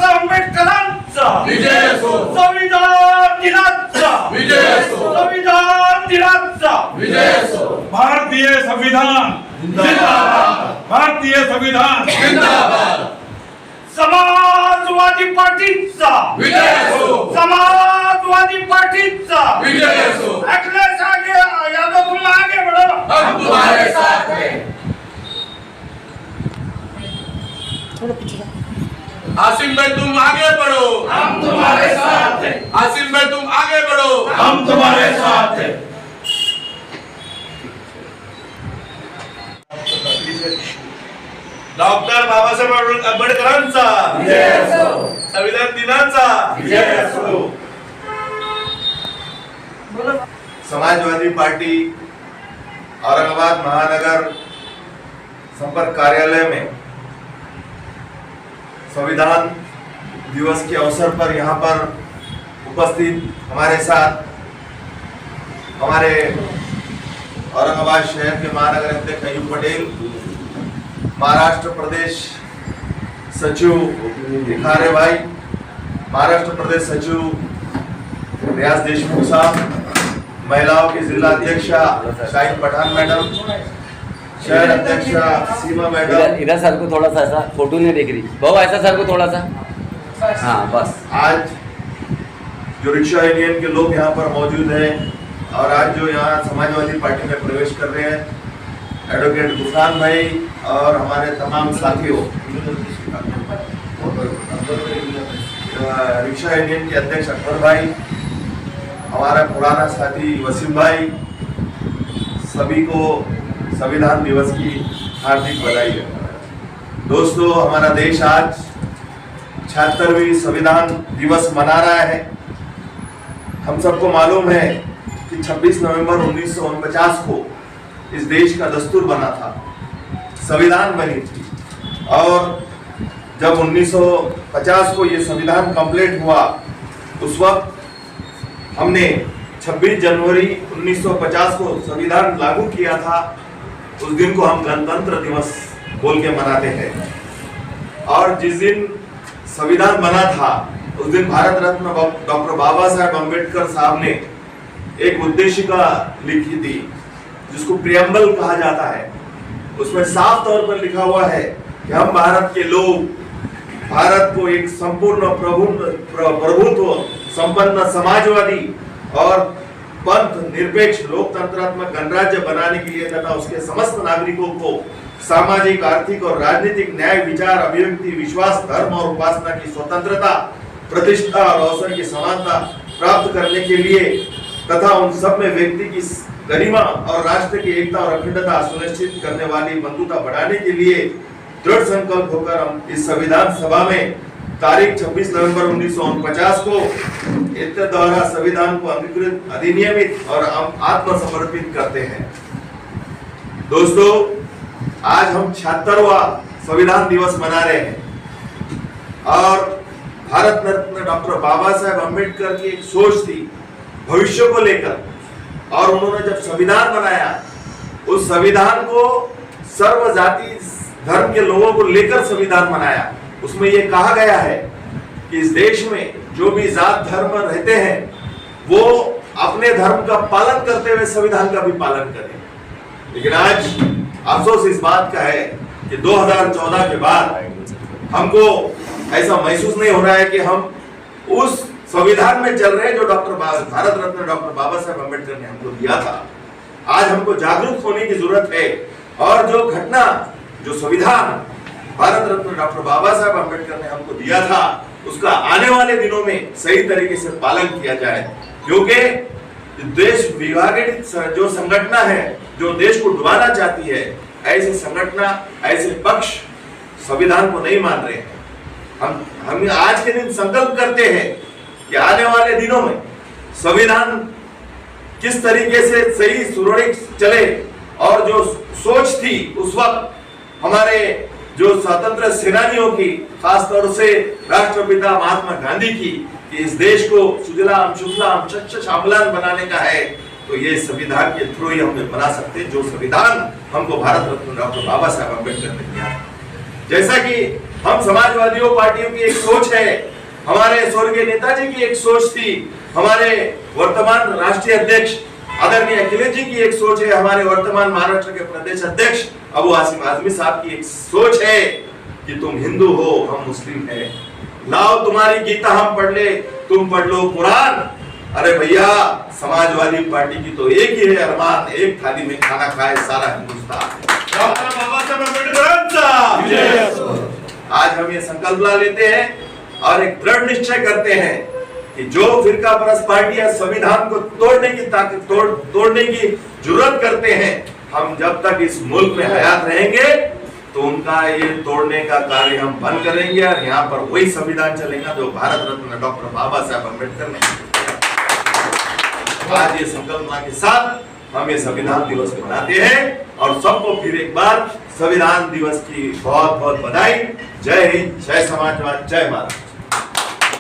आंबेडकरांचा विजय असो. संविधान दिनाचा विजय असो. संविधान दिनाचा विजय असो. भारतीय संविधान जिंदाबाद. भारतीय संविधान जिंदाबाद. समाजवादी पार्टीचा विजय असो. समाजवादी पार्टीचा विजय असो. अखिलेश यादव तुम आगे बढ़ो, हम तुम्हारे साथ हैं. आसिम भाई तुम आगे बढ़ो, हम तुम्हारे साथ हैं. आसिम भाई तुम आगे बढ़ो, हम तुम्हारे साथ हैं. डॉक्टर बाबासाहेब आंबेडकरांचा विजय असो. संविधान दिनाचा विजय असो. समाजवादी पार्टी औरंगाबाद महानगर संपर्क कार्यालय में संविधान दिवस के अवसर पर यहाँ पर उपस्थित हमारे साथ हमारे औरंगाबाद शहर के महानगर अध्यक्ष अयूब पटेल, महाराष्ट्र प्रदेश सचिव भिखारे भाई, महाराष्ट्र प्रदेश सचिव रियाज देशमुख साहब, महिलाओं की जिला अध्यक्षा शाहिद पठान मैडम, शहर अध्यक्षा सीमा मैडम। इधर सर को थोड़ा सा ऐसा फोटो नहीं देख रही बहु, ऐसा सर को थोड़ा सा, हाँ बस। आज जो रिक्शा यूनियन के लोग यहाँ पर मौजूद हैं और आज जो यहाँ समाजवादी पार्टी में प्रवेश कर रहे हैं, एडवोकेट गुफरान भाई और हमारे तमाम साथियों, रिक्शा यूनियन के अध्यक्ष अकबर भाई, हमारा पुराना साथी वसीम भाई, सभी को संविधान दिवस की हार्दिक बधाई है। दोस्तों, हमारा देश आज 76वीं संविधान दिवस मना रहा है। हम सबको मालूम है कि 26 नवंबर 1949 को इस देश का दस्तूर बना था, संविधान बनी थी, और जब 1950 को ये संविधान कंप्लीट हुआ, उस वक्त हमने 26 जनवरी 1950 को संविधान लागू किया था। उस दिन को हम गणतंत्र दिवस बोल के मनाते हैं। और जिस दिन संविधान बना था, उस दिन भारत रत्न डॉक्टर बाबा साहेब अम्बेडकर साहब ने एक उद्देशिका लिखी थी, जिसको प्रियम्बल कहा जाता है। उसमें साफ तौर पर लिखा हुआ है कि हम भारत के लोग भारत को एक संपूर्ण प्रभुत्व संपन्न समाजवादी और पंथ निरपेक्ष लोकतंत्रात्मक गणराज्य बनाने के लिए तथा उसके समस्त नागरिकों को सामाजिक, आर्थिक और राजनीतिक न्याय, विचार, अभिव्यक्ति, विश्वास, धर्म और उपासना की स्वतंत्रता, प्रतिष्ठा और अवसर की समानता प्राप्त करने के लिए तथा उन सब में व्यक्ति की गरिमा और राष्ट्र की एकता और अखंडता सुनिश्चित करने वाली बंधुता बढ़ाने के लिए दृढ़ संकल्प होकर हम इस संविधान सभा में तारीख 26 नवंबर 1949 को इनके द्वारा संविधान को अंगीकृत, अधिनियमित और आत्मसमर्पित करते हैं। दोस्तों, आज हम 76वां संविधान दिवस मना रहे हैं और भारत रत्न डॉक्टर बाबा साहेब अम्बेडकर की एक सोच थी भविष्य को लेकर, और उन्होंने जब संविधान बनाया, उस संविधान को सर्व जाति धर्म के लोगों को लेकर संविधान बनाया। उसमें यह कहा गया है कि इस देश में जो भी जात धर्म रहते हैं, वो अपने धर्म का पालन करते हुए संविधान का भी पालन करें। लेकिन आज अफसोस इस बात का है कि 2014 के बाद हमको ऐसा महसूस नहीं हो रहा है कि हम उस संविधान में चल रहे हैं जो भारत रत्न डॉक्टर बाबा साहेब अम्बेडकर ने हमको दिया था। आज हमको जागरूक होने की जरूरत है और जो घटना, जो संविधान भारत रत्न डॉक्टर बाबा साहेब अम्बेडकर ने हमको दिया था, उसका आने वाले दिनों में सही तरीके से पालन किया जाए, क्योंकि देश विभाजित जो संगठना है, जो देश को डुबाना चाहती है, ऐसी संगठना, ऐसे पक्ष संविधान को नहीं मान रहे हैं। हम आज के दिन संकल्प करते हैं कि आने वाले दिनों में संविधान किस तरीके से सही सुरक्षित चले, और जो सोच थी उस वक्त हमारे जो स्वतंत्र सेनानियों की, खासतौर से राष्ट्रपिता महात्मा गांधी की, कि इस देश को सुजलाम सुफलाम शस्य श्यामलाम बनाने का है, तो ये संविधान के थ्रू ही हम बना सकते हैं, जो संविधान हमको भारत रत्न डॉक्टर बाबा साहब अम्बेडकर ने दिया। जैसा कि हम समाजवादियों पार्टियों की एक सोच है, हमारे स्वर्गीय नेताजी की एक सोच थी, हमारे वर्तमान राष्ट्रीय अध्यक्ष आदरणीय अखिलेश जी की एक सोच है, हमारे वर्तमान महाराष्ट्र के प्रदेश अध्यक्ष अबू आसिम आजमी साहब की एक सोच है कि तुम हिंदू हो, हम मुस्लिम हैं, लाओ तुम्हारी गीता हम पढ़ ले, तुम पढ़ लो कुरान। अरे भैया, समाजवादी पार्टी की तो एक ही है अरमान, एक थाली में खाना खाए सारा हिंदुस्तान। डॉक्टर बाबासाहेब आंबेडकरांचा आज हम ये संकल्प ला लेते हैं और एक दृढ़ निश्चय करते हैं कि जो फिरका परस्त पार्टियां संविधान को तोड़ने की ताकत तोड़ने की जरूरत करते हैं, हम जब तक इस मुल्क में हयात रहेंगे तो उनका ये तोड़ने का कार्य हम बंद करेंगे और यहाँ पर वही संविधान चलेगा जो भारत रत्न डॉक्टर बाबा साहब अम्बेडकर ने। आज ये संकल्पना के साथ हम ये संविधान दिवस मनाते हैं और सबको फिर एक बार संविधान दिवस की बहुत बहुत बधाई। जय हिंद, जय समाजवाद, जय भारत।